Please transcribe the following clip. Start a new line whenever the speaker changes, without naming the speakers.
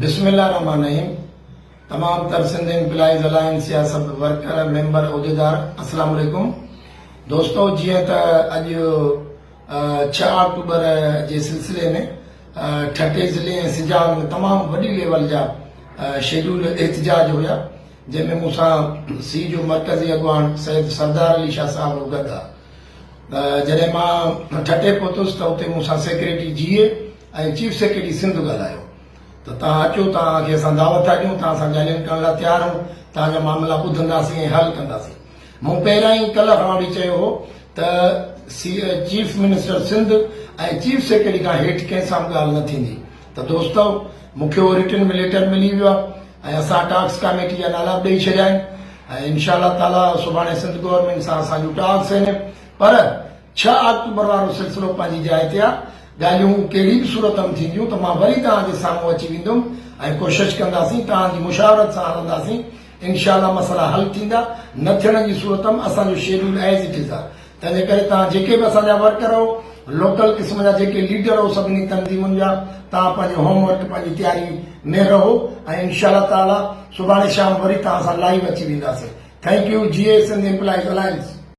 बिस्मिल्लाहिर्रहमानिर्रहीम। तमाम तर सिंध एम्प्लॉइज अलायंस या सब वर्कर मेंबर उहदेदार अस्सलाम वालेकुम। दोस्तों, जीअं त अॼु 6 अक्टूबर जे सिलसिले में ठटे ज़िले ऐं सिंजाल में तमामु वॾी लेवल जा शेड्यूल एहतजाज हुया, जंहिंमें मूंसां सी जो मरकज़ी अॻवान सैयद सरदार अली शाह साहब गॾु। जॾहिं मां ठटे पहुतुसि त उते मूंसां सेक्रेटरी जीए ऐं चीफ सेक्रेटरी सिंध ॻाल्हायो त तव्हां अचो, तव्हांखे असां दावत था ॾियूं, तव्हां सां ॻाल्हाइण करण लाइ तयारु आहियूं, तव्हांजा मामला ॿुधंदासीं ऐं हल कंदासीं। मूं पहिरियां ई कल्ह खां वठी चयो हो त चीफ मिनिस्टर सिंध ऐं चीफ सेक्रेटरी खां हेठि कंहिं सां बि ॻाल्हि न थींदी। त दोस्तो, मूंखे उहो रिटन में लेटर मिली वियो आहे ऐं असां टास्क कमेटी जा नाला बि ॾेई छॾिया आहिनि ऐं इनशा अल्लाह ताला सुभाणे सिंध गवर्नमेंट सां असांजूं टास्क आहिनि। पर 6 अक्टूबर वारो सिलसिलो पंहिंजी जाइ ते आहे। ॻाल्हियूं कहिड़ी बि सूरत में थींदियूं त मां वरी तव्हांजे साम्हूं अची वेंदुमि ऐं कोशिशि कंदासीं, तव्हांजी मुशावरत सां हलंदासीं। इनशा अल्लाह मसला हल थींदा। न थियण जी सूरत में असांजो शेड्यूल एज़ इट इज़ आहे। तंहिंजे करे तव्हां जेके बि असांजा वर्कर हो, लोकल क़िस्म जा जेके लीडर हो सभिनी तंज़ीमुनि जा, तव्हां पंहिंजो होमवर्क पंहिंजी तयारी में रहो ऐं इनशा अल्लाह ताला सुभाणे शाम वरी तव्हां सां लाइव अची वेंदासीं। Thank you. जीए सिंध एम्प्लॉइज अलायंस।